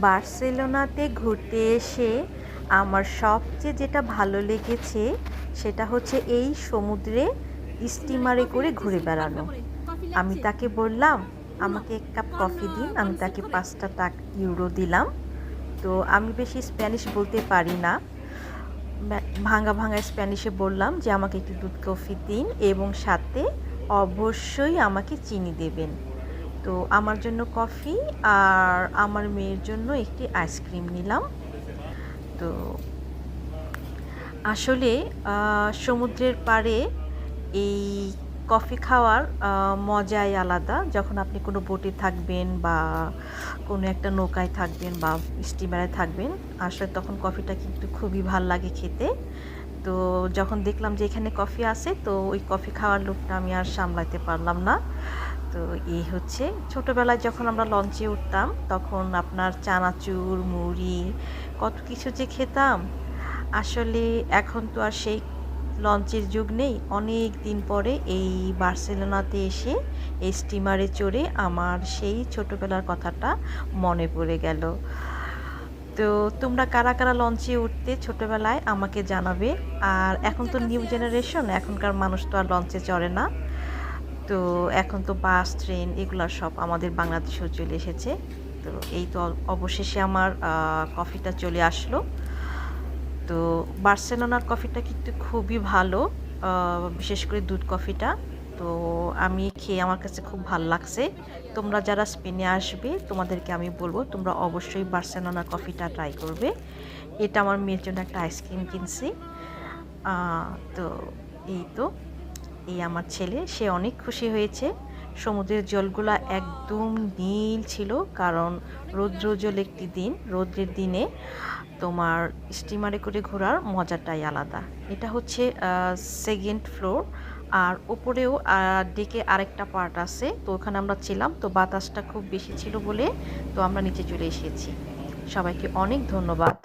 বার্সেলোনাতে ঘুরতে এসে আমার সবচেয়ে যেটা ভালো লেগেছে সেটা হচ্ছে এই সমুদ্রে স্টিমারে করে ঘুরে বেড়ানো। আমি তাকে বললাম আমাকে ১ কাপ কফি দিন, আমি তাকে ৫টা ইউরো দিলাম। তো আমি বেশি স্প্যানিশ বলতে পারি না, ভাঙা ভাঙা স্প্যানিশে বললাম যে আমাকে একটু দুধ কফি দিন এবং সাথে অবশ্যই আমাকে চিনি দেবেন। তো আমার জন্য কফি আর আমার মেয়ের জন্য একটি আইসক্রিম নিলাম। তো আসলে সমুদ্রের পাড়ে এই কফি খাওয়ার মজাই আলাদা। যখন আপনি কোনো বোটে থাকবেন বা কোনো একটা নৌকায় থাকবেন বা স্টিমারে থাকবেন, আসলে তখন কফিটা কিন্তু খুবই ভাল লাগে খেতে। তো যখন দেখলাম যে এখানে কফি আছে, তো ওই কফি খাওয়ার লোভটা আমি আর সামলাতে পারলাম না। তো এই হচ্ছে ছোটোবেলায় যখন আমরা লঞ্চে উঠতাম তখন আপনার চানাচুর, মুড়ি কত কিছু যে খেতাম। আসলে এখন তো আর সেই লঞ্চের যুগ নেই। অনেক দিন পরে এই বার্সেলোনাতে এসে এই স্টিমারে চড়ে আমার সেই ছোটোবেলার কথাটা মনে পড়ে গেল। তো তোমরা কারা কারা লঞ্চে উঠতে ছোটোবেলায় আমাকে জানাবে। আর এখন তো নিউ জেনারেশন, এখনকার মানুষ তো আর লঞ্চে চড়ে না। তো এখন তো বাস, ট্রেন এগুলা সব আমাদের বাংলাদেশেও চলে এসেছে। তো এই তো অবশেষে আমার কফিটা চলে আসলো। তো বার্সেলোনার কফিটা কিন্তু খুবই ভালো, বিশেষ করে দুধ কফিটা। তো আমি খেয়ে আমার কাছে খুব ভাল লাগছে। তোমরা যারা স্পেনে আসবে তোমাদেরকে আমি বলবো তোমরা অবশ্যই বার্সেলোনার কফিটা ট্রাই করবে। এটা আমার মেয়ের জন্য একটা আইসক্রিম কিনছি। তো এই তো এই আমার ছেলে, সে অনেক খুশি হয়েছে। সমুদ্রের জলগুলা একদম নীল ছিল, কারণ রৌদ্রোজ্জ্বল একটি দিন, রৌদ্রের দিনে তোমার স্টিমারে করে ঘোরার মজাটাই আলাদা। এটা হচ্ছে সেকেন্ড ফ্লোর, আর ওপরেও ডেকে আরেকটা পার্ট আছে। তো ওখানে আমরা ছিলাম, তো বাতাসটা খুব বেশি ছিল বলে তো আমরা নিচে চলে এসেছি। সবাইকে অনেক ধন্যবাদ।